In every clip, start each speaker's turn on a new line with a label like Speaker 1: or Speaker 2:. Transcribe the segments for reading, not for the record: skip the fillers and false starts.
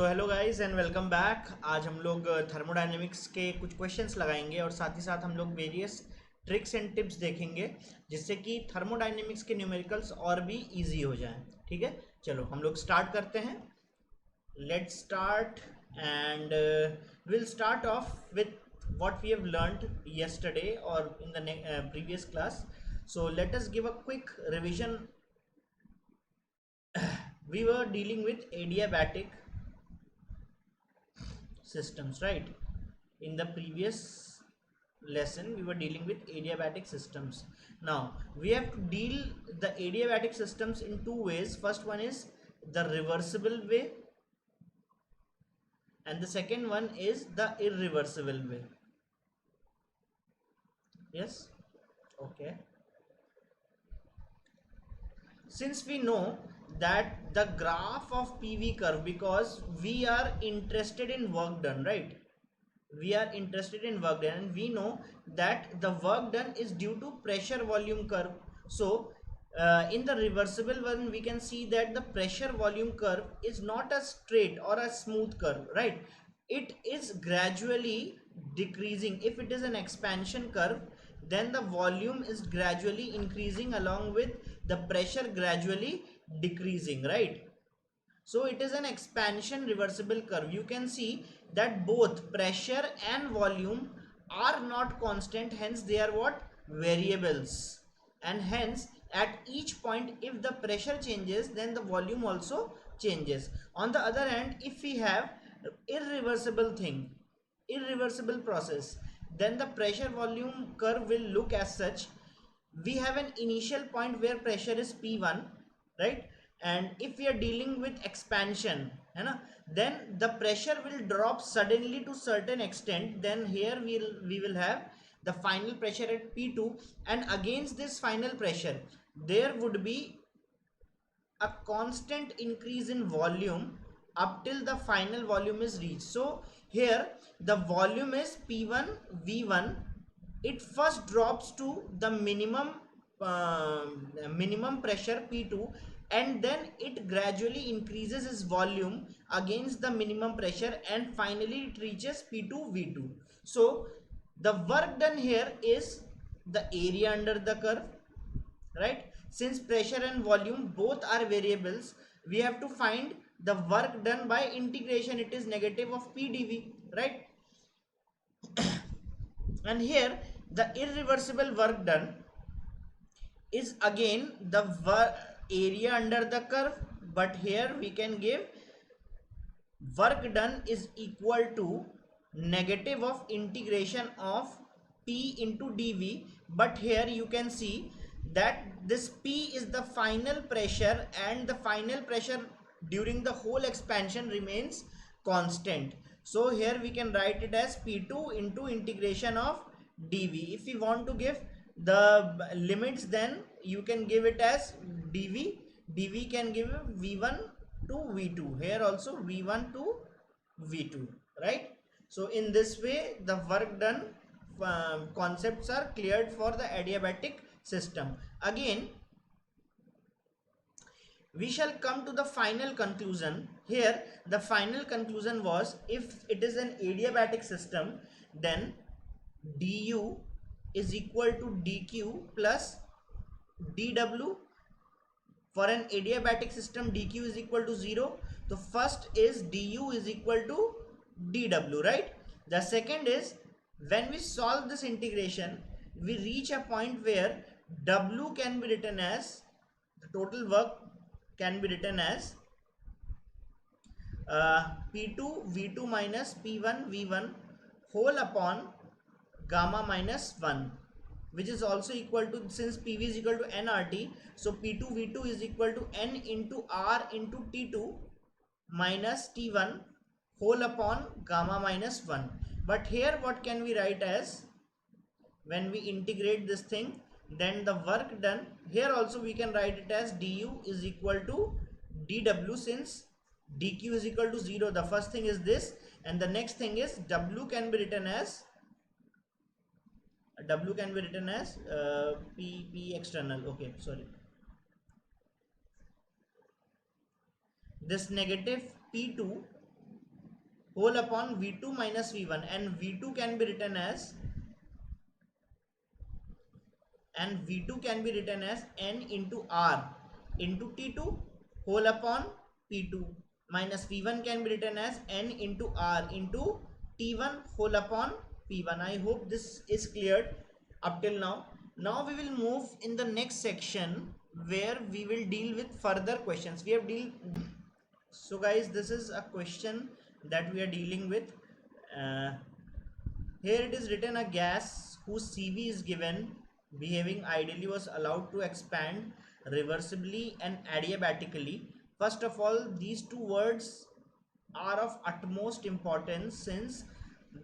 Speaker 1: So hello guys and welcome back. आज हम लोग थर्मोडायनेमिक्स के कुछ क्वेश्चंस लगाएंगे और साथ ही साथ हम लोग वेरियस ट्रिक्स एंड टिप्स देखेंगे जिससे कि थर्मोडायनेमिक्स के न्यूमेरिकल्स और भी इजी हो जाएं। ठीक है, चलो हम लोग स्टार्ट करते हैं। Let's start and will start of with what we have learned yesterday or in the previous class. So let us give a quick revision. We were dealing with adiabatic systems, right? In the previous lesson we were dealing with adiabatic systems. Now we have to deal the adiabatic systems in two ways. First one is the reversible way and the second one is the irreversible way. Yes, okay. Since we know that the graph of PV curve, because we are interested in work done, right? We are interested in work done and we know that the work done is due to pressure volume curve. So in the reversible one we can see that the pressure volume curve is not a straight or a smooth curve, right? It is gradually decreasing. If it is an expansion curve, then the volume is gradually increasing along with the pressure gradually decreasing, right? So it is an expansion reversible curve. You can see that both pressure and volume are not constant, hence they are what? Variables. And hence at each point if the pressure changes then the volume also changes. On the other hand, if we have irreversible thing, irreversible process, then the pressure volume curve will look as such. We have an initial point where pressure is P1, right? And if we are dealing with expansion, है ना, then the pressure will drop suddenly to certain extent. Then here we will have the final pressure at P2, and against this final pressure there would be a constant increase in volume up till the final volume is reached. So here the volume is P1 V1. It first drops to the minimum pressure P2, and then it gradually increases its volume against the minimum pressure and finally it reaches P2 V2. So the work done here is the area under the curve, right? Since pressure and volume both are variables, we have to find the work done by integration. It is negative of P dV, right? And here the irreversible work done is again the area under the curve, but here we can give work done is equal to negative of integration of P into dV. But here you can see that this P is the final pressure and the final pressure during the whole expansion remains constant. So here we can write it as P2 into integration of dV. If we want to give the limits, then you can give it as dV. dV can give V1 to V2, here also V1 to V2, right? So in this way the work done concepts are cleared for the adiabatic system. Again we shall come to the final conclusion. Here the final conclusion was, if it is an adiabatic system, then du is equal to dq plus dw. For an adiabatic system dq is equal to 0. So first is du is equal to dw, right? The second is, when we solve this integration we reach a point where w can be written as, the total work can be written as P2 V2 minus P1 V1 whole upon gamma minus 1, which is also equal to, since PV is equal to nRT, so P2 V2 is equal to n into R into T2 minus T1 whole upon gamma minus 1. But here what can we write as, when we integrate this thing, then the work done, here also we can write it as du is equal to dw. Since dq is equal to 0, the first thing is this, and the next thing is w can be written as P external, okay, sorry, this negative P2 whole upon V2 minus V1, and V2 can be written as n into R into T2 whole upon P2, minus V1 can be written as n into R into T1 whole upon P1. I hope this is cleared up till now. Now we will move in the next section where we will deal with further questions. We have deal. So guys, this is a question that we are dealing with. Uh, Here it is written, a gas whose CV is given behaving ideally was allowed to expand reversibly and adiabatically. First of all, these two words are of utmost importance since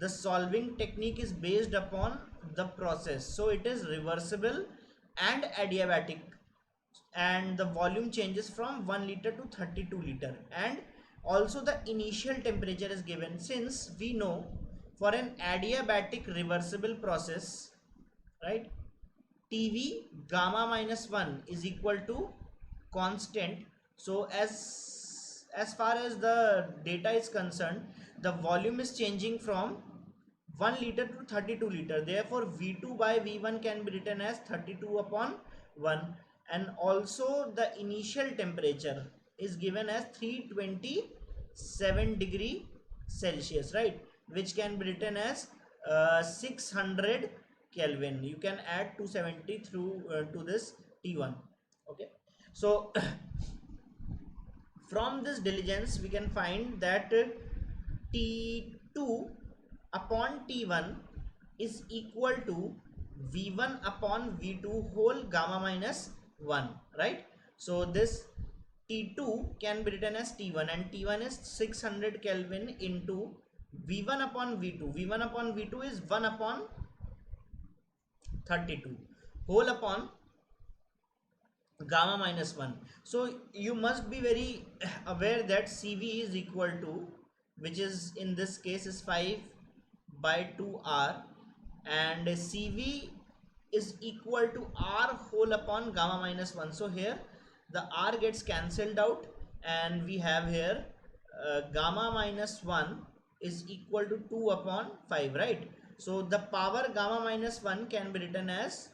Speaker 1: the solving technique is based upon the process. So it is reversible and adiabatic, and the volume changes from 1 liter to 32 liter, and also the initial temperature is given. Since we know for an adiabatic reversible process, right, TV gamma minus 1 is equal to constant. So as far as the data is concerned, the volume is changing from 1 liter to 32 liter. Therefore V2 by V1 can be written as 32 upon 1, and also the initial temperature is given as 327 degree Celsius, right, which can be written as 600 Kelvin. You can add 270 through to this T1. Okay, so from this diligence we can find that T2 upon T1 is equal to V1 upon V2 whole gamma minus 1, right? So this T2 can be written as T1, and T1 is 600 Kelvin into V1 upon V2. V1 upon V2 is 1 upon 32 whole upon gamma minus 1. So you must be very aware that CV is equal to, which is in this case is 5 by 2R, and CV is equal to R whole upon gamma minus 1. So here the R gets cancelled out, and we have here gamma minus 1 is equal to 2 upon 5, right? So the power gamma minus 1 can be written as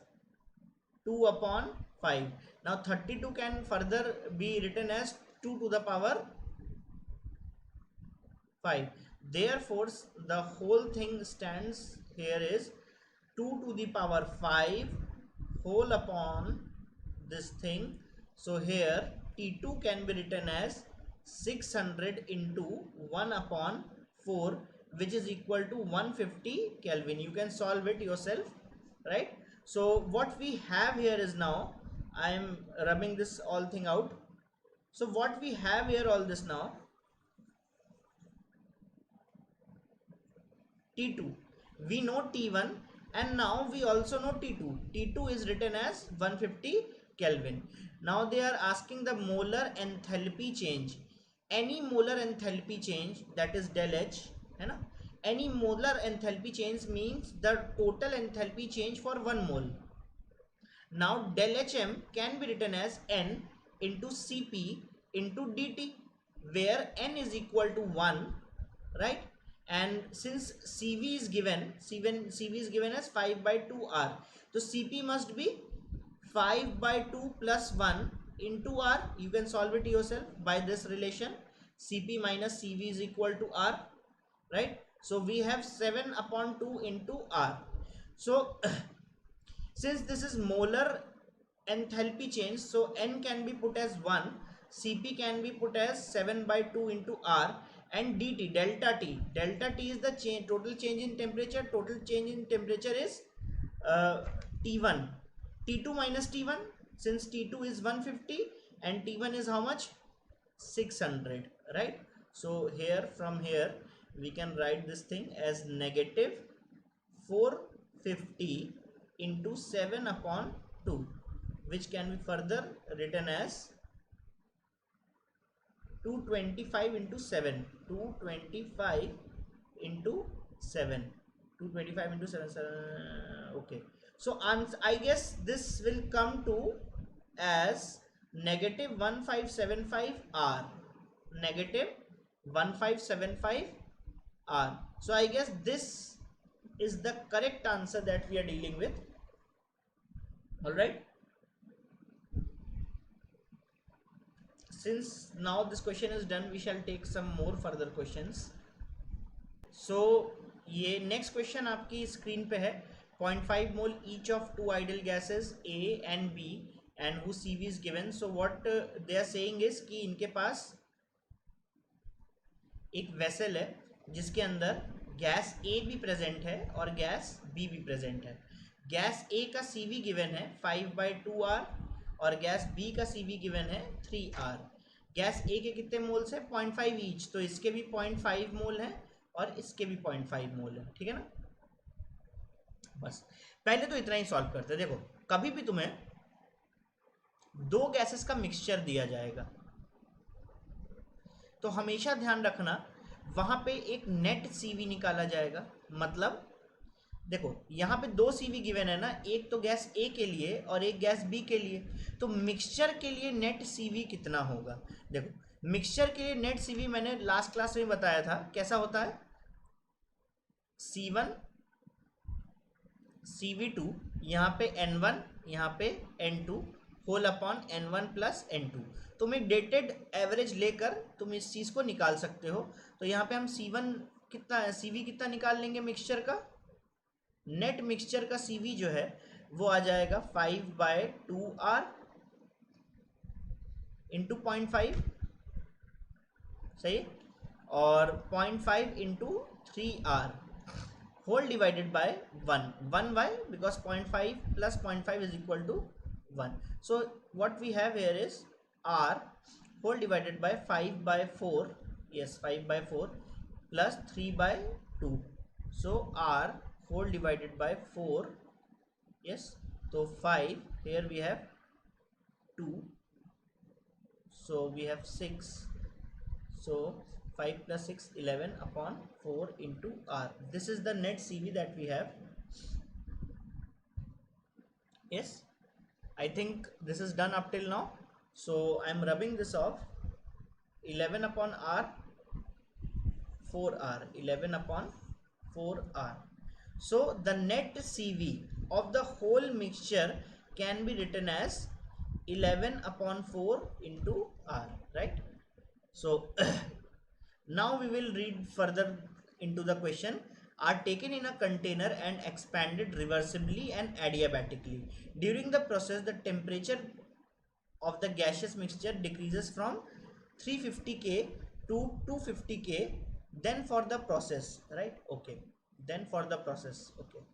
Speaker 1: 2 upon 5. Now 32 can further be written as 2 to the power 5. Therefore the whole thing stands here is 2 to the power 5 whole upon this thing. So here T2 can be written as 600 into 1 upon 4, which is equal to 150 Kelvin. You can solve it yourself, right? So what we have here is, now I am rubbing this all thing out. So what we have here all this now, T2, we know T1, and now we also know T2. T2 is written as 150 Kelvin. Now they are asking the molar enthalpy change. Any molar enthalpy change, that is del H, है ना? Any molar enthalpy change means the total enthalpy change for 1 mole. Now del Hm can be written as N into Cp into dt, where N is equal to 1, right? And since CV is given, CV is given as 5 by 2R, so Cp must be 5 by 2 plus 1 into R. You can solve it yourself by this relation, Cp minus Cv is equal to R, right? So we have 7 upon 2 into R. So since this is molar enthalpy change, so N can be put as 1, Cp can be put as 7 by 2 into R, and dt, delta T is the change, total change in temperature. Total change in temperature is T1, T2 minus T1, since T2 is 150 and T1 is how much, 600, right? So here, from here we can write this thing as negative 450 into 7 upon 2, which can be further written as 225 into 7, 225 into 7, 225 into 7, 7, okay. So I guess this will come to as negative 1575 R, negative 1575 R. So I guess this is the correct answer that we are dealing with. All right. Since now this question is done, we shall take some more further questions. So ये next question आपकी screen पे है. 0.5 mole each of two ideal gases A and B and whose CV is given. So what they are saying is कि इनके पास एक vessel है जिसके अंदर गैस ए भी प्रेजेंट है और गैस बी भी प्रेजेंट है. गैस ए का सीवी गिवन है 5/2R और गैस बी का सीवी गिवन है 3R. गैस ए के कितने मोल्स है? 0.5 ईच. तो इसके भी 0.5 मोल है और इसके भी 0.5 मोल है. ठीक है ना. बस पहले तो इतना ही सॉल्व करते. देखो कभी भी तुम्हें दो गैसेस का मिक्सचर दिया जाएगा तो हमेशा ध्यान रखना वहां पे एक नेट सीवी निकाला जाएगा. मतलब देखो यहाँ पे दो सीवी गिवन है ना, एक तो गैस ए के लिए और एक गैस बी के लिए. तो मिक्सचर के लिए नेट सीवी कितना होगा? देखो मिक्सचर के लिए नेट सीवी मैंने लास्ट क्लास में बताया था कैसा होता है. C1 CV2 यहाँ पे N1 यहाँ पे N2 whole upon N1 plus N2. तुम एक डेटेड एवरेज लेकर तुम इस चीज़ को निकाल सकते हो. तो यहाँ पे हम C1 कितना है, CV कितना निकाल लेंगे मिक्सचर का. नेट मिक्सचर का CV जो है वो आ जाएगा 5/2R इंटू 0.5. सही. और 0.5 into 3R whole divided by 1. 1 why? Because 0.5 plus 0.5 is equal to 1. So what we have here is R whole divided by 5/4. Yes, 5/4 plus 3/2. So R whole divided by 4. Yes, so 5. Here we have 2. So we have 6. So 5 plus 6 11 upon 4 into R. This is the net CV that we have. Yes, I think this is done up till now. So I am rubbing this off. 11 upon R 4R 11 upon 4R. So the net CV of the whole mixture can be written as 11 upon 4 into R, right? So now we will read further into the question. Are taken in a container and expanded reversibly and adiabatically. During the process, the temperature of the gaseous mixture decreases from 350 K to 250 K. Then for the process, right? Okay. Then for the process, okay.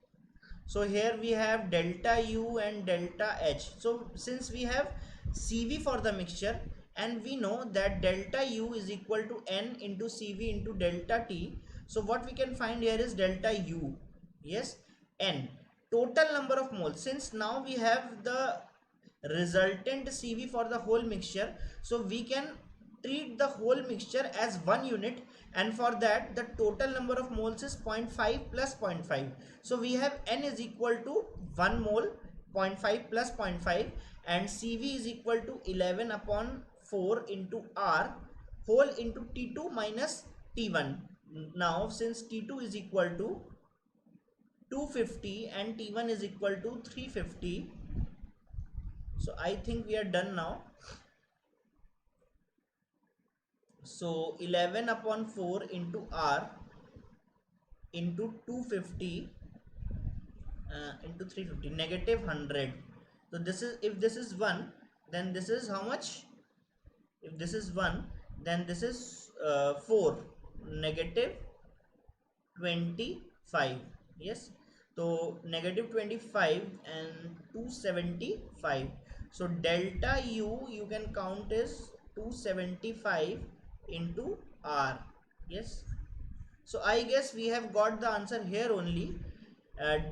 Speaker 1: So here we have delta U and delta H. So since we have CV for the mixture and we know that delta U is equal to N into CV into delta T. So what we can find here is delta U. Yes, N. Total number of moles. Since now we have the resultant CV for the whole mixture, so we can treat the whole mixture as one unit, and for that the total number of moles is 0.5 plus 0.5. So we have N is equal to 1 mole, 0.5 plus 0.5, and CV is equal to 11 upon 4 into R whole into T2 minus T1. Now since T2 is equal to 250 and T1 is equal to 350, so I think we are done now. So 11 upon 4 into R into 250 into 350 negative 100. So this is, if this is 1, then this is how much? If this is 1, then this is 4, negative 25. Yes, so negative 25 and 275. So delta U you can count is 275 into R. Yes, so I guess we have got the answer here only.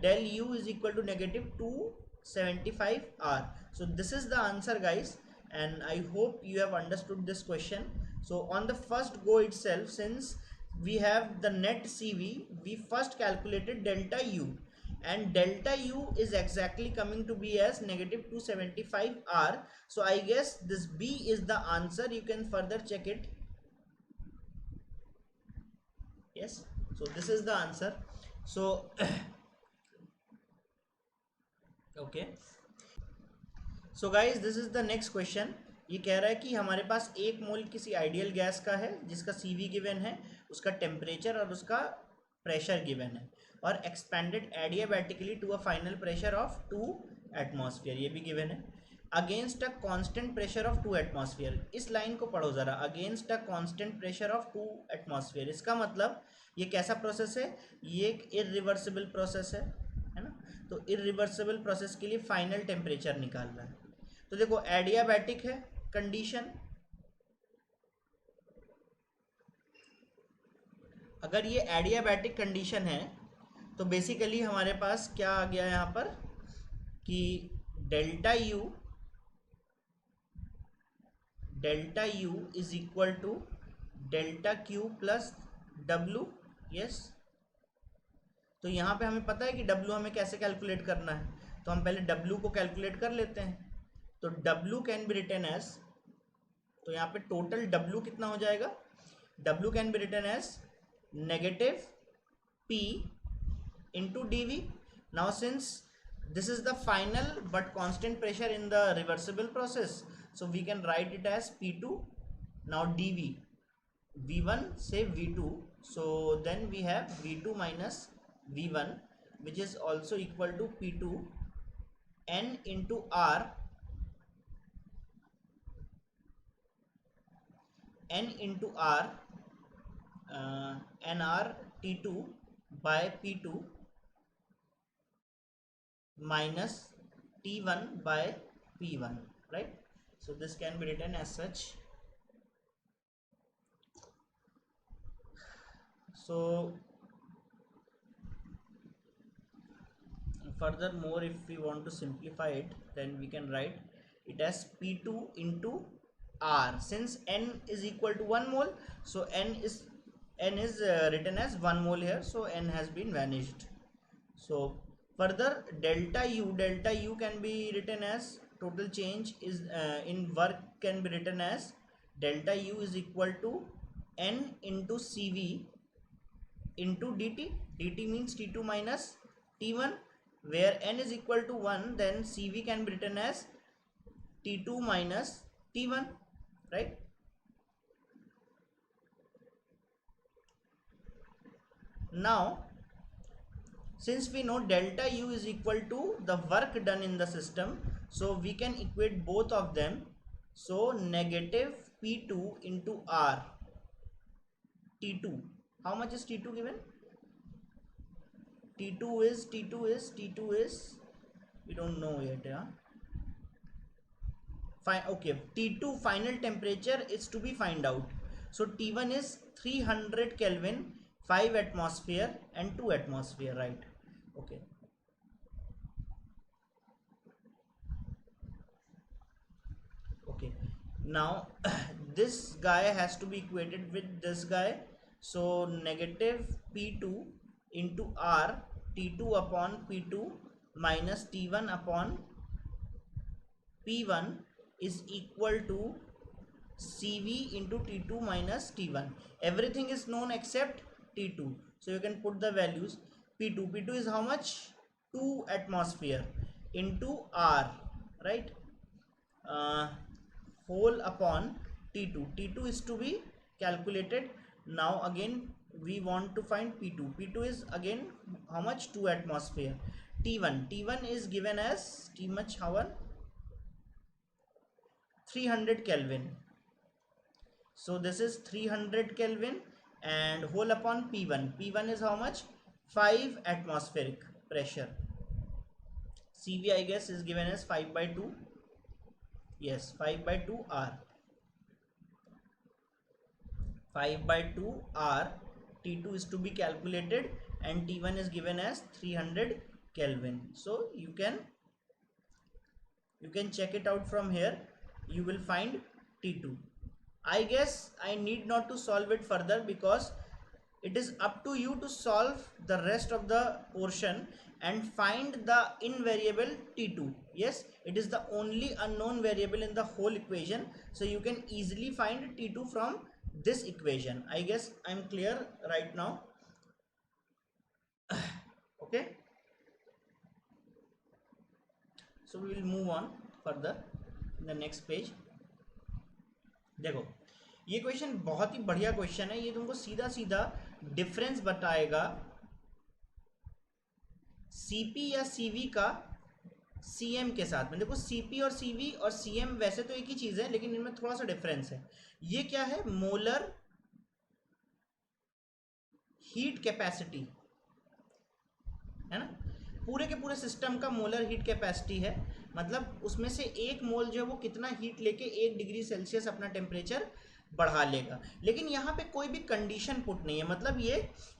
Speaker 1: Del U is equal to negative 275 R. So this is the answer, guys, and I hope you have understood this question. So on the first go itself, since we have the net CV, we first calculated delta U, and delta U is exactly coming to be as negative 275 R. So I guess this B is the answer. You can further check it. Yes, So this is the answer. So okay, so guys this is the next question. ये कह रहा है कि हमारे पास 1 मोल किसी ideal gas का है जिसका CV गिवन है, उसका टेम्परेचर और उसका प्रेशर गिवन है, और expanded adiabatically to a final pressure of 2 atmosphere, ये भी गिवन है, against a constant pressure of 2 atmosphere. इस लाइन को पढ़ो ज़रा, against a constant pressure of 2 atmosphere. इसका मतलब ये कैसा प्रोसेस है, ये एक इरिवर्सिबल प्रोसेस है ना. तो इरिवर्सिबल प्रोसेस के लिए फाइनल टेम्परेचर निकालना है. तो देखो एडियाबैटिक है कंडीशन, अगर ये एडियाबैटिक कंडीशन है तो बेसिकली हमारे पास क्या आ गया यहाँ पर कि delta U is equal to delta Q plus W. Yes, तो यहाँ पे हमें पता है कि डब्लू हमें कैसे कैलकुलेट करना है, तो हम पहले डब्लू को कैलकुलेट कर लेते हैं. तो W can be written as, तो यहाँ पे टोटल डब्लू कितना हो जाएगा, W can be written as negative P into dV. Now since this is the final but constant pressure in the reversible process, so we can write it as P2. Now dV, V1 say V2, so then we have V2 minus V1, which is also equal to P2 N into R, N into R, NR T2 by P2 minus T1 by P1, right? So this can be written as such. So furthermore, if we want to simplify it, then we can write it as P2 into R. Since N is equal to 1 mole, so N is written as 1 mole here, so N has been vanished. So further delta U can be written as total change is in work can be written as delta U is equal to N into CV into dt. dt means T2 minus T1, where N is equal to 1, then CV can be written as T2 minus T1, right? Now since we know delta U is equal to the work done in the system, so we can equate both of them. So negative P2 into R, T2, how much is T2 given? T2 is we don't know yet. Yeah, fine. Okay, T2 final temperature is to be find out. So T1 is 300 Kelvin, 5 atmosphere and 2 atmosphere, right? Okay, okay, now this guy has to be equated with this guy, so negative P2 into R, T2 upon P2 minus T1 upon P1 is equal to CV into T2 minus T1. Everything is known except T2, so you can put the values. P2 is how much, 2 atmosphere into R, right? Whole upon T2 is to be calculated. Now again we want to find P2 is again how much, 2 atmosphere. T1 is given as T much, how much, 300 Kelvin. So this is 300 Kelvin and whole upon P1 is how much, 5 atmospheric pressure. CV I guess is given as 5 by 2. Yes, 5 by 2 R. 5 by 2 R. T2 is to be calculated and T1 is given as 300 Kelvin. So you can check it out from here. You will find T2. I guess I need not to solve it further because it is up to you to solve the rest of the portion and find the invariable T2. Yes, it is the only unknown variable in the whole equation, so you can easily find T2 from this equation. I guess I'm clear right now. Okay, so we will move on further in the next page. देखो ये question बहुत ही बढ़िया question है, ये तुमको सीधा सीधा difference बताएगा सीपी या सीवी का सीएम के साथ में। देखो सीपी और सीवी और सीएम वैसे तो एक ही चीज है, लेकिन इनमें थोड़ा सा डिफरेंस है। ये क्या है, मोलर हीट कैपेसिटी है ना, पूरे के पूरे सिस्टम का मोलर हीट कैपेसिटी है, मतलब उसमें से एक मोल जो है वो कितना हीट लेके 1 डिग्री सेल्सियस अपना टेम्परेचर बढ़ा लेगा। लेकिन यहाँ पे कोई भी कंडीशन पुट नहीं है, मतलब ये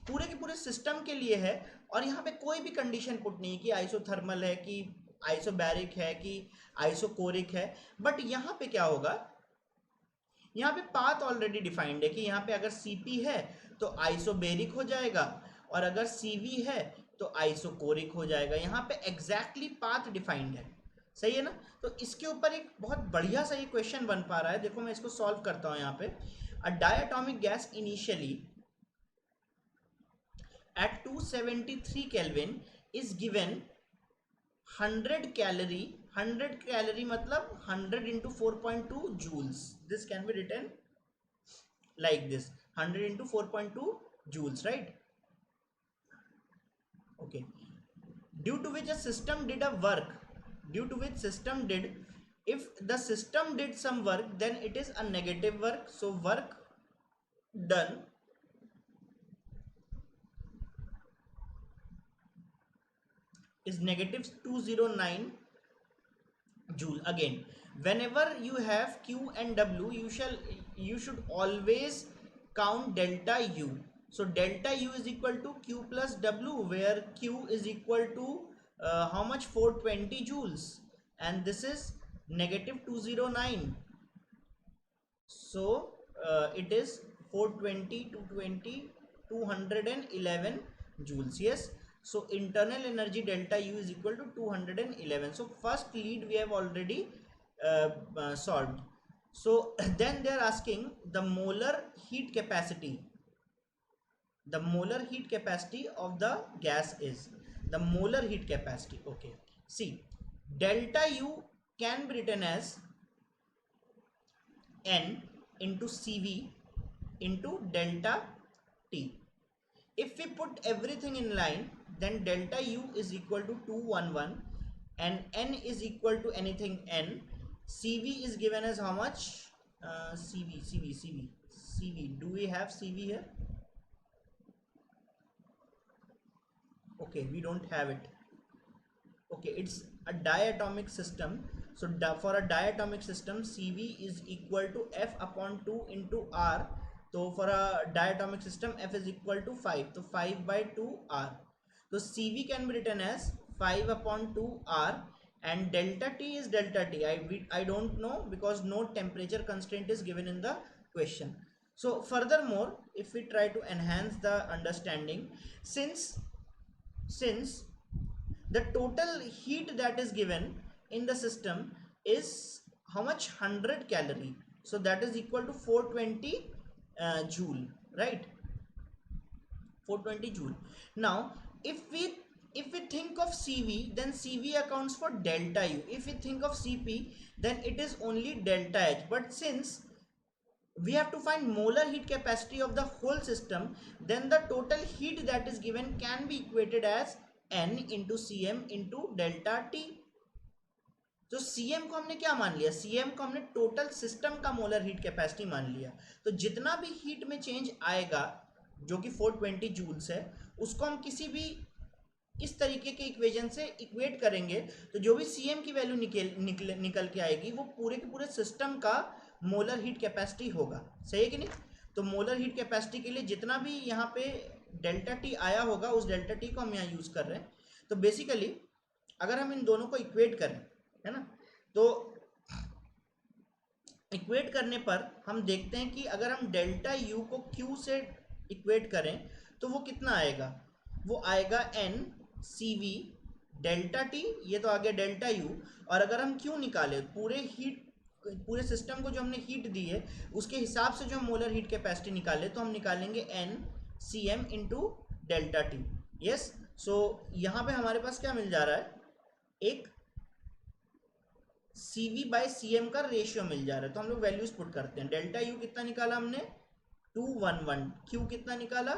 Speaker 1: पूरे के पूरे सिस्टम के लिए है, और यहाँ पे कोई भी कंडीशन पुट नहीं है कि आइसोथर्मल है कि आइसोबैरिक है कि आइसोकोरिक है। बट यहाँ पे क्या होगा, यहाँ पे पाथ ऑलरेडी डिफाइंड है कि यहाँ पे अगर Cp है तो आइसोबेरिक हो जाएगा, और अगर Cv है तो आइसोकोरिक हो जाएगा। यहाँ पे एग्जैक्टली पाथ डिफाइंड है, सही है ना। तो इसके ऊपर एक बहुत बढ़िया सा ये क्वेश्चन बन पा रहा है। देखो मैं इसको सॉल्व करता हूँ। यहाँ पे a diatomic gas initially at 273 kelvin is given 100 calorie, 100 calorie मतलब 100 into 4.2 joules. This can be written like this, 100 into 4.2 joules, right? Okay, due to which a system did a work, due to which system did, if the system did some work then it is a negative work, so work done is negative 209 joule. Again, whenever you have Q and W, you should always count delta U. So delta U is equal to Q plus W, where Q is equal to how much, 420 joules, and this is negative 209. So it is 420 220 211 joules. Yes, so internal energy delta U is equal to 211. So first lead we have already solved. So then they are asking the molar heat capacity. The molar heat capacity of the gas is the molar heat capacity. Okay, see, delta U can be written as N into Cv into delta T. If we put everything in line, then delta U is equal to 211 and N is equal to anything N. Cv is given as how much? Cv. Do we have Cv here? Okay, we don't have it. Okay, it's a diatomic system. So for a diatomic system, Cv is equal to F upon 2 into R. So for a diatomic system, F is equal to 5. So 5 by 2 R. So Cv can be written as 5 upon 2 R, and delta T is delta T. I don't know because no temperature constraint is given in the question. So furthermore, if we try to enhance the understanding, since the total heat that is given in the system is how much, 100 calorie, so that is equal to 420 joule, right? 420 joule. Now if we think of Cv, then Cv accounts for delta U. If we think of Cp, then it is only delta H. But since we have to find molar heat capacity of the whole system, then the total heat that is given can be equated as N into Cm into delta T. तो Cm को हमने क्या मान लिया, Cm को हमने total system का molar heat capacity मान लिया। तो जितना भी हीट में चेंज आएगा जो कि 420 जूल्स है, उसको हम किसी भी इस तरीके के इक्वेशन से इक्वेट करेंगे, तो जो भी Cm की वैल्यू निकल के आएगी वो पूरे के पूरे सिस्टम का मोलर हीट कैपेसिटी होगा, सही है कि नहीं। तो मोलर हीट कैपेसिटी के लिए जितना भी यहाँ पे डेल्टा टी आया होगा उस डेल्टा टी को हम यहाँ यूज कर रहे हैं। तो बेसिकली अगर हम इन दोनों को इक्वेट करें, है ना, तो इक्वेट करने पर हम देखते हैं कि अगर हम डेल्टा यू को क्यू से इक्वेट करें तो वो कितना आएगा, वो आएगा N C V delta T, ये तो आ गया डेल्टा यू। और अगर हम क्यू निकालें, पूरे सिस्टम को जो हमने हीट दी है उसके हिसाब से जो हम मोलर हीट कैपेसिटी निकाले, तो हम निकालेंगे N C M into delta T. Yes, so यहाँ पे हमारे पास क्या मिल जा रहा है, एक CV/CM का रेशियो मिल जा रहा है। तो हम लोग वैल्यूज पुट करते हैं। डेल्टा यू कितना निकाला हमने 211, क्यू कितना निकाला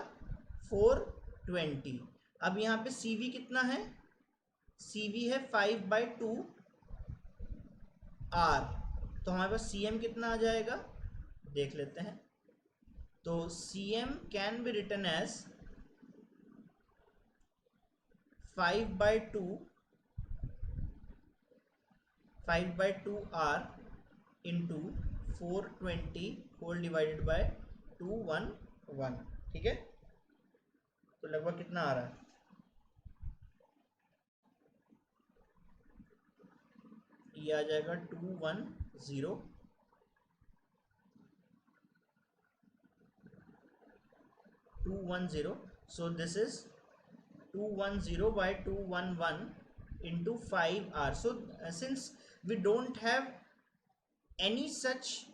Speaker 1: 420। अब यहाँ पे CV कितना है, CV है 5/2 R। तो हमारे पास CM कितना आ जाएगा देख लेते हैं। तो CM can be written as 5/2 R into 420 whole divided by 211। ठीक है, तो लगभग कितना आ रहा है, ये आ जाएगा 210। So this is 210/211 into 5R. So since we don't have any such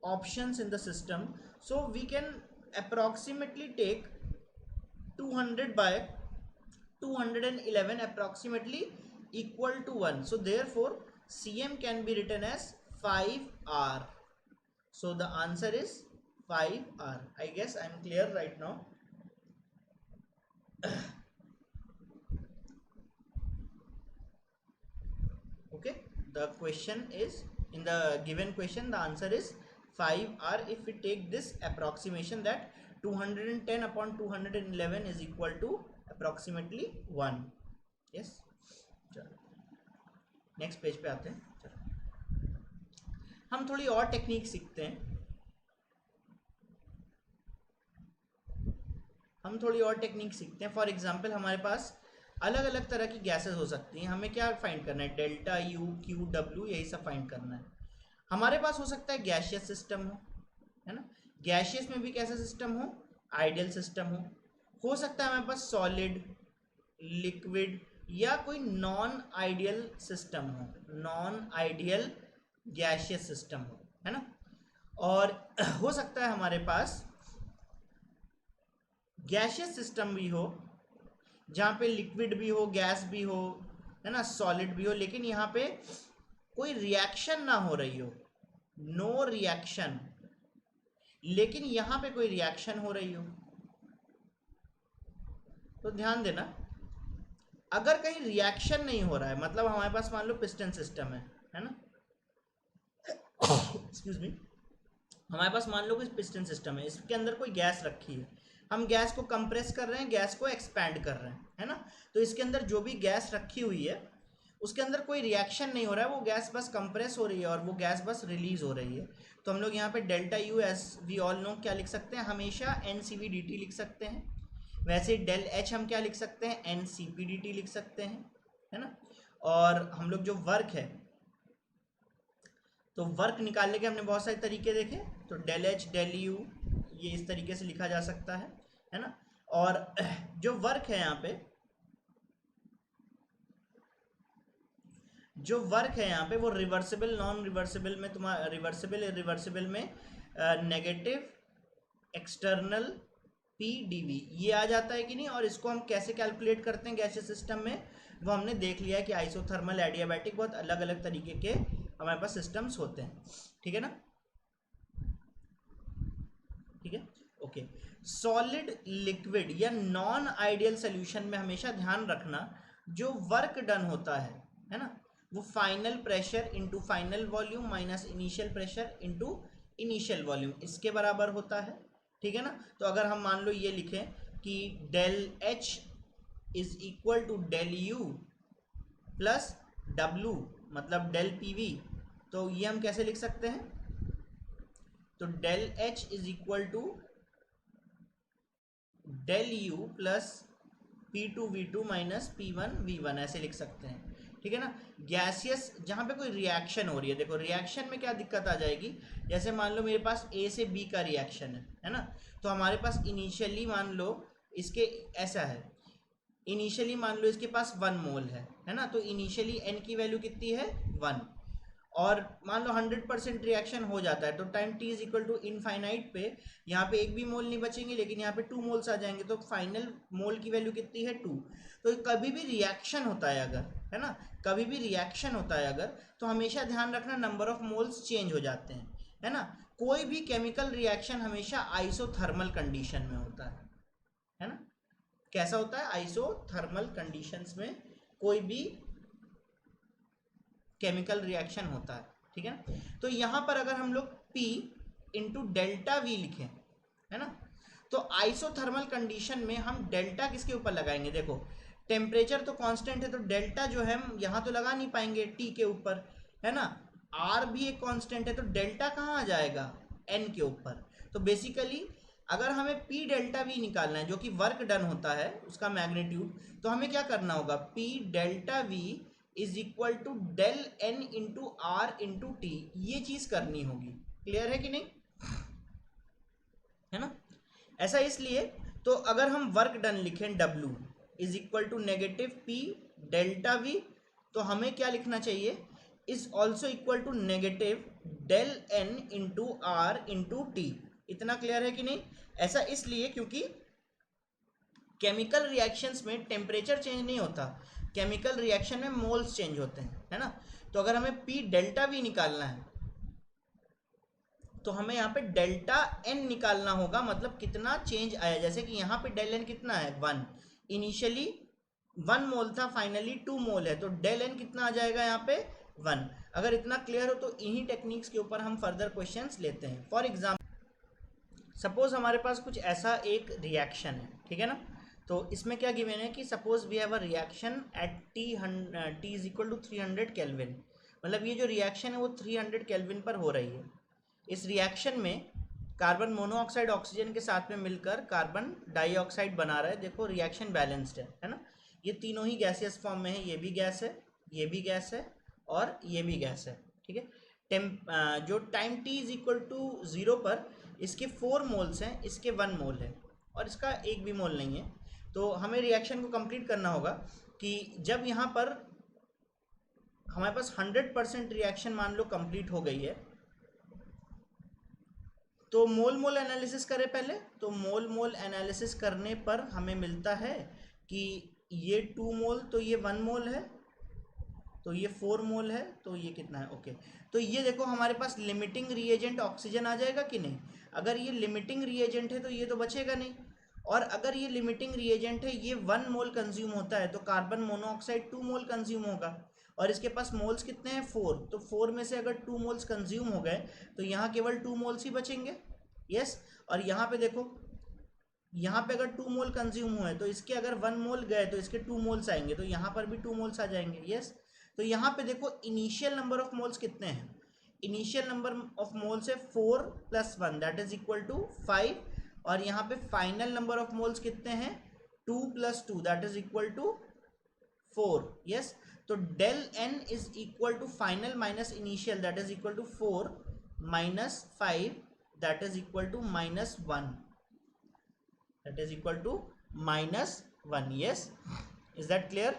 Speaker 1: options in the system, so we can approximately take 200/211 approximately equal to 1. So therefore CM can be written as 5R. So the answer is 5R. I guess I'm clear right now. Okay, the question is, in the given question the answer is 5R if we take this approximation that 210/211 is equal to approximately 1. Yes, चलो next page पे आते हैं। चलो हम थोड़ी और technique सीखते हैं। फॉर एग्जाम्पल हमारे पास अलग अलग तरह की गैसेस हो सकती हैं। हमें क्या फाइंड करना है, डेल्टा यू क्यू डब्ल्यू यही सब फाइंड करना है। हमारे पास हो सकता है गैशियस सिस्टम हो, है ना, गैशियस में भी कैसा सिस्टम हो, आइडियल सिस्टम हो सकता है हमारे पास सॉलिड, लिक्विड या कोई नॉन आइडियल सिस्टम हो, नॉन आइडियल गैशियस सिस्टम हो, है ना। और हो सकता है हमारे पास गैशियस सिस्टम भी हो जहाँ पे लिक्विड भी हो, गैस भी हो, है ना, सॉलिड भी हो, लेकिन यहाँ पे कोई रिएक्शन ना हो रही हो, नो रिएक्शन, लेकिन यहाँ पे कोई रिएक्शन हो रही हो। तो ध्यान देना, अगर कहीं रिएक्शन नहीं हो रहा है, मतलब हमारे पास मान लो पिस्टन सिस्टम है ना, एक्सक्यूज मी, हमारे पास मान लो कोई पिस्टन सिस्टम है, इसके अंदर कोई गैस रखी है, हम गैस को कंप्रेस कर रहे हैं, गैस को एक्सपैंड कर रहे हैं, है ना। तो इसके अंदर जो भी गैस रखी हुई है उसके अंदर कोई रिएक्शन नहीं हो रहा है, वो गैस बस कंप्रेस हो रही है और वो गैस बस रिलीज हो रही है। तो हम लोग यहाँ पे delta U S V all know क्या लिख सकते हैं, हमेशा NCV/dt लिख सकते हैं। वैसे डेल एच हम क्या लिख सकते हैं, NCP/dt लिख सकते हैं, है ना। और हम लोग जो वर्क है, तो वर्क निकालने के हमने बहुत सारे तरीके देखे। तो डेल एच डेल यू ये इस तरीके से लिखा जा सकता है ना। और जो वर्क है यहाँ पे, वो रिवर्सिबल नॉन रिवर्सिबल में तुम्हारा रिवर्सिबल इरिवर्सिबल में नेगेटिव एक्सटर्नल PdV ये आ जाता है कि नहीं। और इसको हम कैसे कैलकुलेट करते हैं गैसियस सिस्टम में, वो हमने देख लिया है कि आइसोथर्मल, एडियाबैटिक, बहुत अलग अलग तरीके के हमारे पास सिस्टम्स होते हैं। ठीक है ना, ठीक है, ओके। सॉलिड, लिक्विड या नॉन आइडियल सोल्यूशन में हमेशा ध्यान रखना जो वर्क डन होता है ना, वो final pressure into final volume minus initial pressure into initial volume इसके बराबर होता है। ठीक है ना। तो अगर हम मान लो ये लिखें कि del H is equal to del U plus W मतलब डेल PV, तो ये हम कैसे लिख सकते हैं, तो del H is equal to del U plus P2V2 minus P1V1 ऐसे लिख सकते हैं। ठीक है ना। गैसियस जहाँ पे कोई रिएक्शन हो रही है, देखो रिएक्शन में क्या दिक्कत आ जाएगी, जैसे मान लो मेरे पास A से B का रिएक्शन है ना। तो हमारे पास इनिशियली मान लो इसके ऐसा है, इनिशियली मान लो इसके पास 1 मोल है ना। तो इनिशियली N की वैल्यू कितनी है 1, और मान लो 100% रिएक्शन हो जाता है तो time t is equal to infinite पे यहाँ पे एक भी मोल नहीं बचेंगे, लेकिन यहाँ पे 2 मोल्स आ जाएंगे, तो फाइनल मोल की वैल्यू कितनी है 2। तो कभी भी रिएक्शन होता है अगर, है ना, कभी भी रिएक्शन होता है अगर, तो हमेशा ध्यान रखना नंबर ऑफ मोल्स चेंज हो जाते हैं, है ना। कोई भी केमिकल रिएक्शन हमेशा आइसोथर्मल कंडीशन में होता है ना। कैसा होता है, आइसोथर्मल कंडीशंस में कोई भी केमिकल रिएक्शन होता है, ठीक है ना। तो यहां पर अगर हम लोग P इंटू डेल्टा वी लिखें, है ना, तो आइसोथर्मल कंडीशन में हम डेल्टा किसके ऊपर लगाएंगे, देखो टेम्परेचर तो कांस्टेंट है तो डेल्टा जो है हम यहाँ तो लगा नहीं पाएंगे T के ऊपर, है ना। R भी एक कांस्टेंट है तो डेल्टा कहाँ आ जाएगा, N के ऊपर। तो बेसिकली अगर हमें P डेल्टा V निकालना है जो कि वर्क डन होता है उसका मैग्नीट्यूड, तो हमें क्या करना होगा, P delta V is equal to del N into R into T, ये चीज करनी होगी। क्लियर है कि नहीं, है ना। ऐसा इसलिए, तो अगर हम वर्क डन लिखें W is equal to negative P delta V, तो हमें क्या लिखना चाहिए, is also equal to negative del N into R into T. इतना क्लियर है कि नहीं। ऐसा इसलिए क्योंकि केमिकल रिएक्शंस में टेम्परेचर चेंज नहीं होता, केमिकल रिएक्शन में मोल्स चेंज होते हैं, है ना। तो अगर हमें P डेल्टा V निकालना है तो हमें यहाँ पे डेल्टा N निकालना होगा, मतलब कितना चेंज आया। जैसे कि यहाँ पे डेल N कितना है 1, इनिशियली 1 मोल था, फाइनली 2 मोल है, तो डेल N कितना आ जाएगा यहाँ पे 1। अगर इतना क्लियर हो तो इन्हीं टेक्निक्स के ऊपर हम फर्दर क्वेश्चंस लेते हैं। फॉर एग्जाम्पल सपोज हमारे पास कुछ ऐसा एक रिएक्शन है, ठीक है ना। तो इसमें क्या गिवन है कि suppose we have a reaction at T is equal to 300 Kelvin, मतलब ये जो रिएक्शन है वो 300 केल्विन पर हो रही है। इस रिएक्शन में कार्बन मोनोऑक्साइड ऑक्सीजन के साथ में मिलकर कार्बन डाइऑक्साइड बना रहा है। देखो रिएक्शन बैलेंस्ड है ना। ये तीनों ही गैसियस फॉर्म में है, ये भी गैस है, ये भी गैस है और ये भी गैस है, ठीक है। जो time t is equal to 0 पर इसके 4 मोल्स हैं, इसके 1 मोल है और इसका एक भी मोल नहीं है। तो हमें रिएक्शन को कंप्लीट करना होगा कि जब यहाँ पर हमारे पास 100% रिएक्शन मान लो कंप्लीट हो गई है, तो मोल मोल एनालिसिस करें पहले। तो मोल मोल एनालिसिस करने पर हमें मिलता है कि ये 2 मोल, तो ये 1 मोल है, तो ये 4 मोल है, तो ये कितना है, ओके। तो ये देखो हमारे पास लिमिटिंग रिएजेंट ऑक्सीजन आ जाएगा कि नहीं। अगर ये लिमिटिंग रिएजेंट है तो ये तो बचेगा नहीं, और अगर ये लिमिटिंग रिएजेंट है, ये 1 मोल कंज्यूम होता है, तो कार्बन मोनोऑक्साइड 2 मोल कंज्यूम होगा, और इसके पास मोल्स कितने हैं 4, तो 4 में से अगर 2 मोल्स कंज्यूम हो गए तो यहाँ केवल 2 मोल्स ही बचेंगे। यस, और यहाँ पे देखो, यहाँ पे अगर 2 मोल कंज्यूम हुए तो इसके अगर 1 मोल गए तो इसके 2 मोल्स आएंगे, तो यहाँ पर भी 2 मोल्स आ जाएंगे। यस, तो यहाँ पे देखो इनिशियल नंबर ऑफ मोल्स कितने हैं, इनिशियल नंबर ऑफ मोल्स है 4 plus 1 that is equal to 5, और यहाँ पे फाइनल नंबर ऑफ मोल्स कितने हैं 2 plus 2 that is equal to 4। Yes, तो del N is equal to final minus initial that is equal to 4 minus 5 that is equal to minus 1, that is equal to minus 1. Yes, is that clear?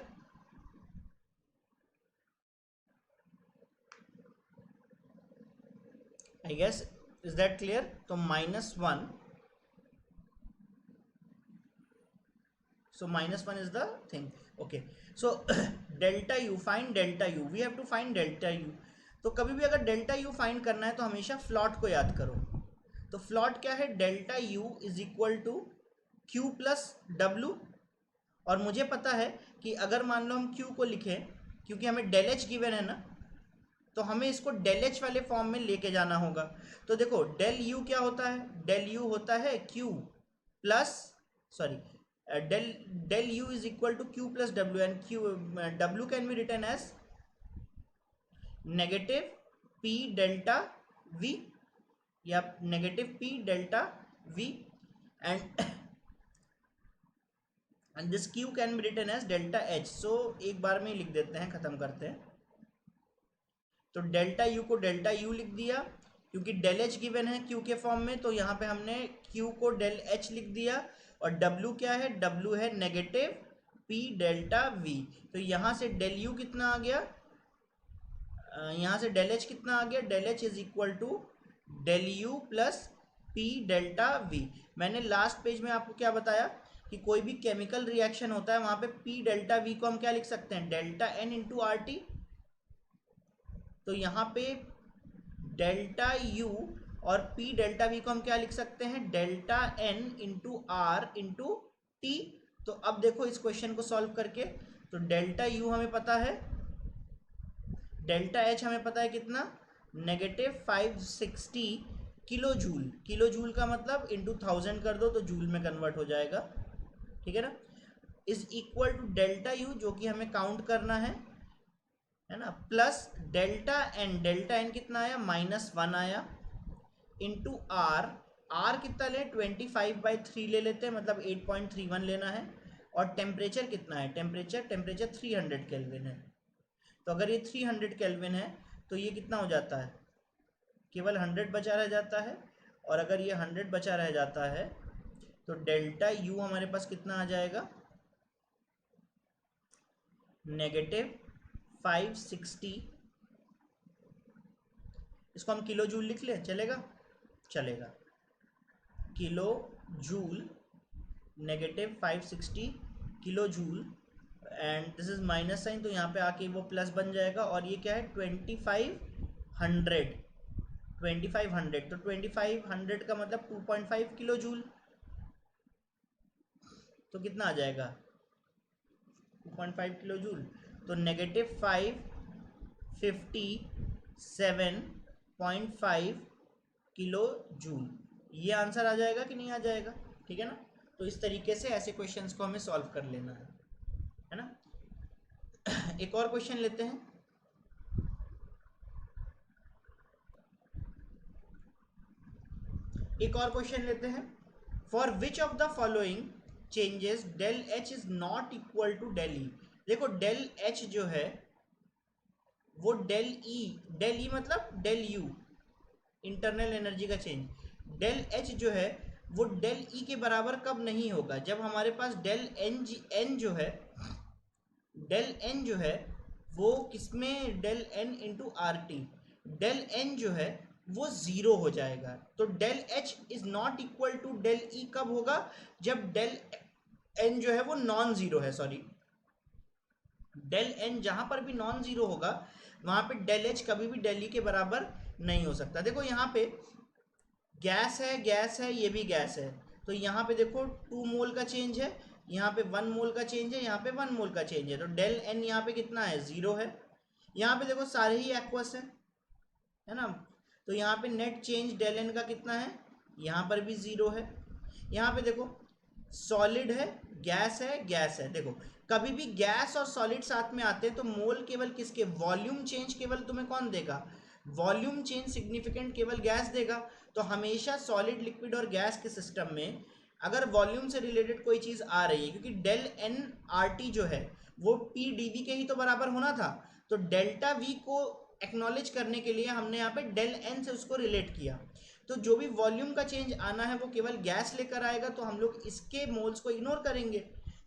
Speaker 1: I guess, is that clear? तो minus 1, so minus 1 is the thing. Okay, so delta u, find delta u, we have to find delta u. तो कभी भी अगर delta U find करना है तो हमेशा float को याद करो। तो फ्लॉट क्या है, delta U is equal to Q plus W, और मुझे पता है कि अगर मान लो हम Q को लिखें, क्योंकि हमें डेल एच गिवन है ना, तो हमें इसको डेल एच वाले फॉर्म में लेके जाना होगा। तो देखो डेल यू क्या होता है, डेल यू होता है Q plus sorry del U is equal to Q plus W, and W can be written as negative P delta V या negative P delta V, and this Q can be written as delta H। So एक बार में ही लिख देते हैं, खत्म करते हैं। तो डेल्टा U को डेल्टा U लिख दिया, क्योंकि डेल H गिवन है Q के फॉर्म में, तो यहाँ पे हमने Q को डेल H लिख दिया, और W क्या है, W है नेगेटिव P डेल्टा V। तो यहाँ से डेल U कितना आ गया, यहाँ से डेल एच कितना आ गया, del H is equal to del U plus P delta V. मैंने लास्ट पेज में आपको क्या बताया कि कोई भी केमिकल रिएक्शन होता है वहां पे पी डेल्टा वी को हम क्या लिख सकते हैं, delta N into R T. तो यहाँ पे डेल्टा यू और पी डेल्टा वी को हम क्या लिख सकते हैं, delta N into R into T. तो अब देखो इस क्वेश्चन को सॉल्व करके, तो डेल्टा यू हमें पता है, डेल्टा एच हमें पता है कितना, -560 किलो जूल। किलो जूल का मतलब इंटू 1000 कर दो तो जूल में कन्वर्ट हो जाएगा, ठीक है ना। Is equal to delta U जो कि हमें काउंट करना है ना, प्लस डेल्टा एन कितना आया, -1 आया, इंटू आर, आर कितना ले, 25/3 ले लेते हैं, मतलब 8.31 लेना है। और टेम्परेचर कितना है, टेम्परेचर 300 केल्विन है। तो अगर ये 300 केल्विन है तो ये कितना हो जाता है, केवल 100 बचा रह जाता है। और अगर ये 100 बचा रह जाता है तो डेल्टा यू हमारे पास कितना आ जाएगा, -560। इसको हम किलो जूल लिख लें, चलेगा, चलेगा, kilo joule, -560 kilo joule, and this is minus sign तो यहाँ पे आके वो प्लस बन जाएगा। और ये क्या है, 2500, 2500, तो 2500 का मतलब 2.5 किलो जूल, तो कितना आ जाएगा 2.5 किलो जूल। तो -557.5 किलो जूल, ये आंसर आ जाएगा कि नहीं आ जाएगा, ठीक है ना। तो इस तरीके से ऐसे क्वेश्चंस को हमें सॉल्व कर लेना है ना। एक और क्वेश्चन लेते हैं, एक और क्वेश्चन लेते हैं। For which of the following changes del H is not equal to del E. देखो डेल एच जो है वो डेल ई मतलब डेल यू, इंटरनल एनर्जी का चेंज, डेल एच जो है वो डेल ई के बराबर कब नहीं होगा, जब हमारे पास डेल एन जो है, डेल एन जो है वो किसमें, del N into R T, del N जो है वो जीरो हो जाएगा। तो del H is not equal to del E कब होगा, जब डेल एन जो है वो नॉन जीरो है, सॉरी, डेल एन जहां पर भी नॉन जीरो होगा वहां पे डेल एच कभी भी डेल ई के बराबर नहीं हो सकता। देखो यहाँ पे गैस है, ये भी गैस है, तो यहाँ पे देखो 2 मोल का चेंज है, यहाँ पे 1 मोल का चेंज है, यहाँ पे 1 मोल का चेंज है, तो डेल एन यहाँ पे कितना है, 0 है। यहाँ पे देखो सारे ही एक्वस है ना, तो यहाँ पे नेट चेंज डेल एन का कितना है, यहाँ पर भी 0 है। यहाँ पे देखो सॉलिड है, गैस है, देखो कभी भी गैस और सॉलिड साथ में आते हैं तो मोल केवल किसके, वॉल्यूम चेंज केवल तुम्हें कौन देगा, वॉल्यूम चेंज सिग्निफिकेंट केवल गैस देगा। तो हमेशा सॉलिड, लिक्विड और गैस के सिस्टम में अगर वॉल्यूम से रिलेटेड कोई चीज आ रही है, क्योंकि डेल एन आर टी जो है वो पी डी वी के ही तो बराबर होना था, तो डेल्टा वी को एक्नॉलेज करने के लिए हमने यहाँ पे डेल एन से उसको रिलेट किया। तो जो भी वॉल्यूम का चेंज आना है वो केवल गैस लेकर आएगा, तो हम लोग इसके मोल्स को इग्नोर करेंगे।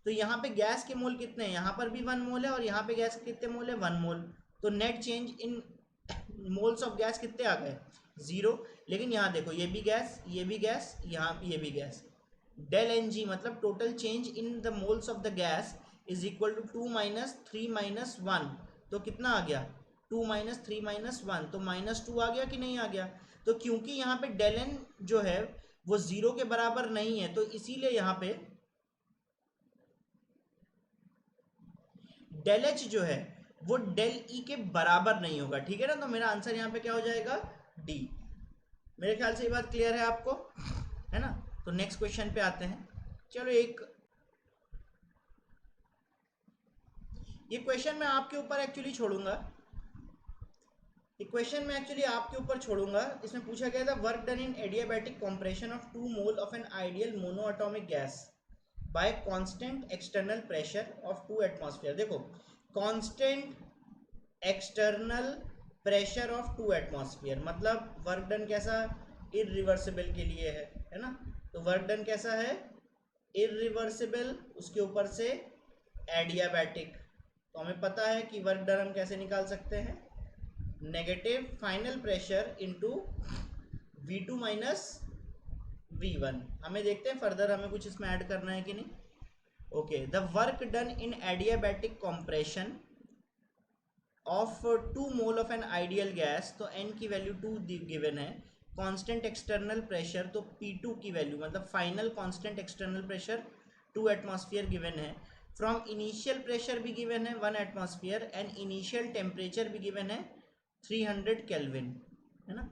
Speaker 1: तो यहाँ पे गैस के मोल कितने हैं, यहाँ पर भी 1 मोल है और यहाँ पे गैस कितने मोल है, 1 मोल। तो net change in moles of gas कितने आ गए, 0। लेकिन यहाँ देखो ये भी गैस, ये भी गैस, यहाँ ये भी गैस, डेल एन जी मतलब total change in the moles of the gas is equal to 2 - 3 - 1, तो कितना आ गया 2 - 3 - 1, तो -2 आ गया कि नहीं आ गया। तो क्योंकि यहाँ पे डेल एन जो है वो 0 के बराबर नहीं है, तो इसीलिए यहाँ पे डेल एच जो है वो डेल ई के बराबर नहीं होगा, ठीक है ना। तो मेरा आंसर यहाँ पे क्या हो जाएगा, डी। मेरे ख्याल से ये बात क्लियर है आपको, है ना। तो नेक्स्ट क्वेश्चन पे आते हैं। चलो ये क्वेश्चन मैं आपके ऊपर एक्चुअली छोड़ूंगा, ये क्वेश्चन मैं एक्चुअली आपके ऊपर छोड़ूंगा। इसमें पूछा गया था work done in adiabatic compression of 2 mole of an ideal monoatomic gas by constant external pressure of 2 atmosphere. देखो constant external pressure of 2 atmosphere मतलब वर्क डन कैसा, इरिवर्सिबल के लिए है ना। तो वर्क डन कैसा है, इरिवर्सिबल, उसके ऊपर से एडियाबैटिक। तो हमें पता है कि वर्क डन हम कैसे निकाल सकते हैं, negative final pressure into V2 minus V1। हमें देखते हैं फर्दर हमें कुछ इसमें ऐड करना है कि नहीं। Okay, the work done in adiabatic compression of 2 mole of an ideal gas, तो n की वैल्यू 2 गिवन है। कांस्टेंट एक्सटर्नल प्रेशर, तो P2 की वैल्यू मतलब final constant external pressure 2 atmosphere given है। फ्रॉम इनिशियल प्रेशर भी गिवन है 1 atmosphere and initial temperature भी गिवन है 300 केल्विन, है ना।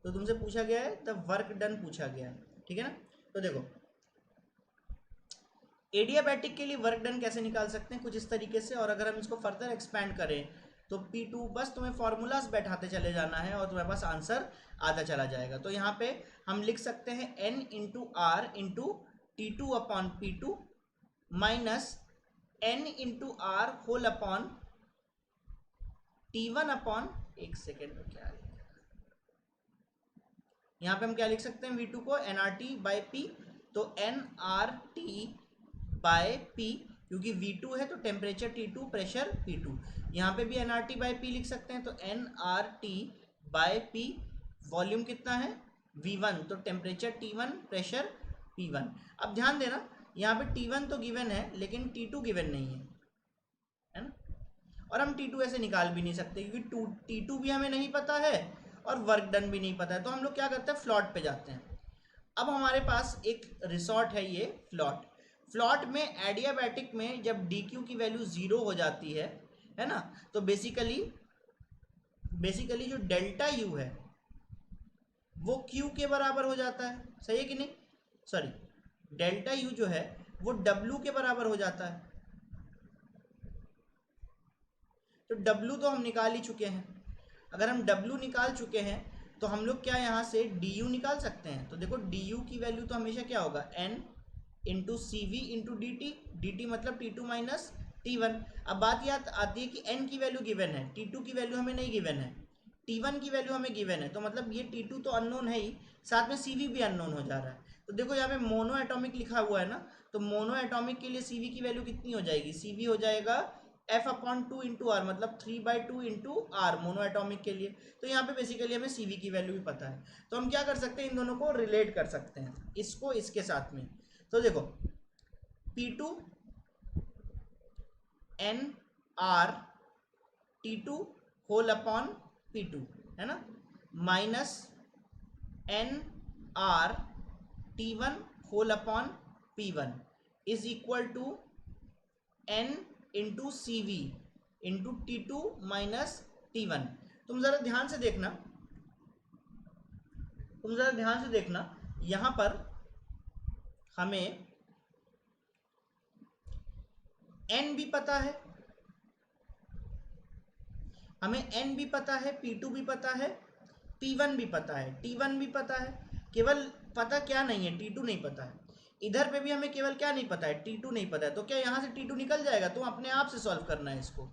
Speaker 1: तो तुमसे पूछा गया है द वर्क डन पूछा गया है, ठीक है ना। तो देखो एडियाबैटिक के लिए वर्क डन कैसे निकाल सकते हैं, कुछ इस तरीके से। और अगर हम इसको फर्दर एक्सपैंड करें तो P2, बस तुम्हें फॉर्मूलाज बैठाते चले जाना है और तुम्हारे पास आंसर आता चला जाएगा। तो यहाँ पे हम लिख सकते हैं N into R into T2 upon P2 minus N into R whole upon T1 upon, एक सेकेंड में क्या लिखा, यहाँ पे हम क्या लिख सकते हैं V2 को nRT बाय P, तो nRT बाय P, क्योंकि V2 है तो टेम्परेचर T2 प्रेशर P2। यहाँ पे भी nRT बाय P लिख सकते हैं, तो nRT बाय P, वॉल्यूम कितना है V1, तो टेम्परेचर T1 प्रेशर P1। अब ध्यान देना यहाँ पे T1 तो गिवन है लेकिन T2 गिवन नहीं है ना। और हम T2 ऐसे निकाल भी नहीं सकते क्योंकि T2 भी हमें नहीं पता है और वर्क डन भी नहीं पता है। तो हम लोग क्या करते हैं, फ्लॉट पे जाते हैं। अब हमारे पास एक रिसॉर्ट है, ये फ्लॉट में एडियाबैटिक में जब DQ की वैल्यू 0 हो जाती है ना, तो बेसिकली जो डेल्टा U है वो Q के बराबर हो जाता है, सही है कि नहीं। सॉरी, डेल्टा U जो है वो W के बराबर हो जाता है। तो W तो हम निकाल ही चुके हैं। अगर हम W निकाल चुके हैं तो हम लोग क्या यहाँ से DU निकाल सकते हैं। तो देखो DU की वैल्यू तो हमेशा क्या होगा, N into CV into dt मतलब T2 माइनस T1। अब बात याद आती है कि N की वैल्यू गिवन है, T2 की वैल्यू हमें नहीं गिवन है, T1 की वैल्यू हमें गिवन है। तो मतलब ये T2 तो अननोन है ही, साथ में CV भी अननोन हो जा रहा है। तो देखो यहाँ पे मोनो एटॉमिक लिखा हुआ है ना, तो मोनो एटॉमिक के लिए CV की वैल्यू कितनी हो जाएगी, CV हो जाएगा F अपॉन 2 इंटू आर, मतलब 3/2 इंटू आर मोनो एटॉमिक के लिए। तो यहाँ पे बेसिकली हमें CV की वैल्यू भी पता है, तो हम क्या कर सकते हैं, इन दोनों को रिलेट कर सकते हैं, इसको इसके साथ में। तो देखो P2 N R T2 whole upon P2, है ना, minus N R T1 whole upon P1 is equal to N into CV into T2 minus T1। तुम जरा ध्यान से देखना, यहां पर हमें N भी पता है, P2 भी पता है, P1 भी पता है, T1 भी पता है। केवल पता क्या नहीं है, T2 नहीं पता है। इधर पे भी हमें केवल क्या नहीं पता है, T2 नहीं पता है। तो क्या यहाँ से T2 निकल जाएगा, तो अपने आप से सॉल्व करना है इसको,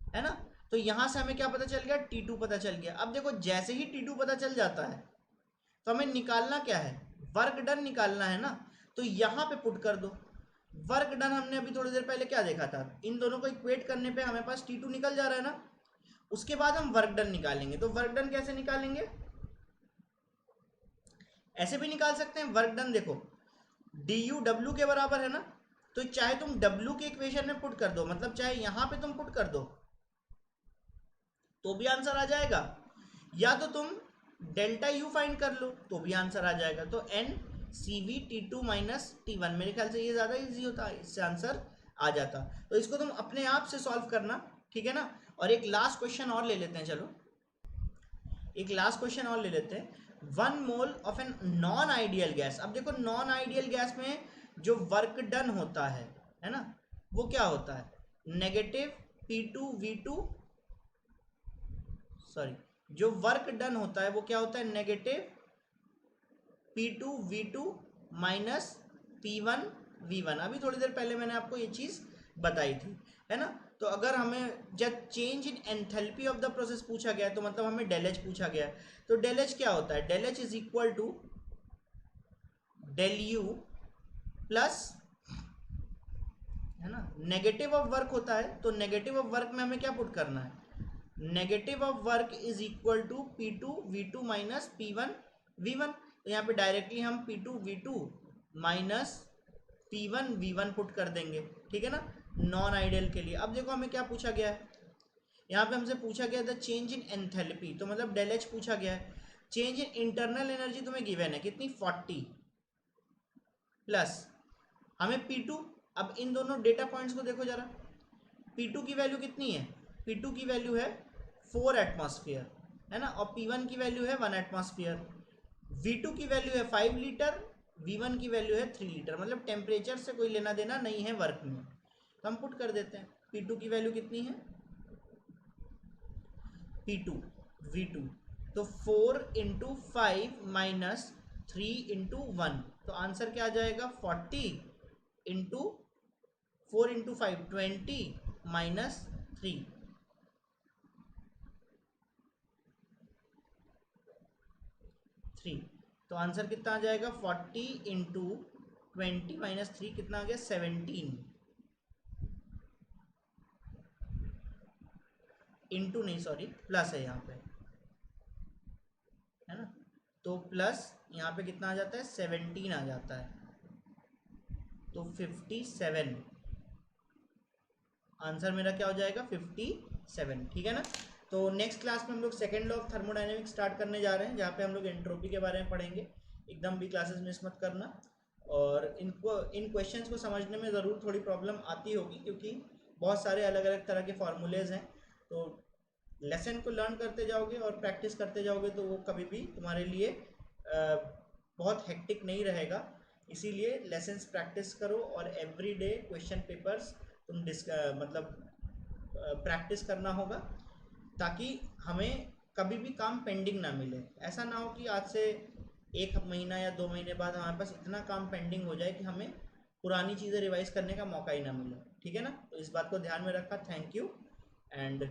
Speaker 1: है ना। तो यहाँ से हमें क्या पता चल गया, T2 पता चल गया। अब देखो जैसे ही T2 पता चल जाता है तो हमें निकालना क्या है, वर्क डन निकालना है ना। तो यहाँ पे पुट कर दो वर्क डन। हमने अभी थोड़ी देर पहले क्या देखा था, इन दोनों को इक्वेट करने पे हमें पास T2 निकल जा रहा है ना। उसके बाद हम वर्क डन निकालेंगे। तो वर्क डन कैसे निकालेंगे, ऐसे भी निकाल सकते हैं वर्क डन। देखो du W के बराबर है ना, तो चाहे तुम W के इक्वेशन में पुट कर दो, मतलब चाहे यहां पे तुम पुट कर दो तो भी आंसर आ जाएगा, या तो तुम डेल्टा U फाइंड कर लो तो भी आंसर आ जाएगा। तो N CV T2 minus T1, मेरे ख्याल से ये ज़्यादा इजी होता, इससे आंसर आ जाता। तो इसको तुम अपने आप से सॉल्व करना, ठीक है ना। और एक लास्ट क्वेश्चन और ले लेते हैं, चलो एक लास्ट क्वेश्चन और ले लेते हैं। 1 mole of an non ideal gas. अब देखो नॉन आइडियल गैस में जो वर्क डन होता है ना, वो क्या होता है, नेगेटिव P2 V2, सॉरी, जो वर्क डन होता है वो क्या होता है, negative P2 V2 minus P1 V1। अभी थोड़ी देर पहले मैंने आपको ये चीज़ बताई थी, है ना। तो अगर हमें जब change in enthalpy of the process पूछा गया तो मतलब हमें डेल एच पूछा गया। तो डेल एच क्या होता है, del H is equal to del U plus, है ना, नेगेटिव ऑफ वर्क होता है। तो नेगेटिव ऑफ वर्क में हमें क्या पुट करना है, negative of work is equal to P2 V2 minus P1 V1। तो यहाँ पे डायरेक्टली हम P2 V2 minus P1 V1 put कर देंगे, ठीक है ना, नॉन आइडियल के लिए। अब देखो हमें क्या पूछा गया है, यहाँ पे हमसे पूछा गया द चेंज इन एंथैल्पी, तो मतलब डेल एच पूछा गया है। चेंज इन इंटरनल एनर्जी तुम्हें गिवन है कितनी, 40 प्लस हमें P2। अब इन दोनों डेटा पॉइंट्स को देखो जरा, P2 की वैल्यू कितनी है, P2 की वैल्यू है 4 एटमॉस्फेयर, है ना, और P1 की वैल्यू है 1 एटमॉस्फेयर। V2 की वैल्यू है 5 लीटर, V1 की वैल्यू है 3 लीटर, मतलब टेम्परेचर से कोई लेना देना नहीं है वर्क में। तो हम पुट कर देते हैं, P2 की वैल्यू कितनी है, P2 V2, तो 4 इंटू 5 माइनस 3 इंटू 1, तो आंसर क्या आ जाएगा 40 इंटू 4 इंटू 5 20 माइनस 3, तो आंसर कितना आ जाएगा 40 इंटू 20 माइनस 3 कितना आ गया 17, इंटू नहीं सॉरी प्लस है यहाँ पे, है ना, तो प्लस यहाँ पे कितना आ जाता है 17 आ जाता है, तो 57, आंसर मेरा क्या हो जाएगा 57, ठीक है ना। तो नेक्स्ट क्लास में हम लोग second law of thermodynamics start करने जा रहे हैं, जहाँ पे हम लोग एंट्रोपी के बारे में पढ़ेंगे, एकदम भी क्लासेस मिस मत करना। और इन क्वेश्चंस को समझने में ज़रूर थोड़ी प्रॉब्लम आती होगी, क्योंकि बहुत सारे अलग अलग तरह के फार्मूलेज हैं। तो लेसन को लर्न करते जाओगे और प्रैक्टिस करते जाओगे तो वो कभी भी तुम्हारे लिए बहुत हेक्टिक नहीं रहेगा। इसीलिए लेसन्स प्रैक्टिस करो और एवरी डे क्वेश्चन पेपर्स तुम मतलब प्रैक्टिस करना होगा, ताकि हमें कभी भी काम पेंडिंग ना मिले। ऐसा ना हो कि आज से 1 महीना या 2 महीने बाद हमारे पास इतना काम पेंडिंग हो जाए कि हमें पुरानी चीज़ें रिवाइज करने का मौका ही ना मिले, ठीक है ना। तो इस बात को ध्यान में रखा। Thank you and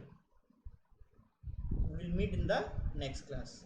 Speaker 1: will meet in the next class.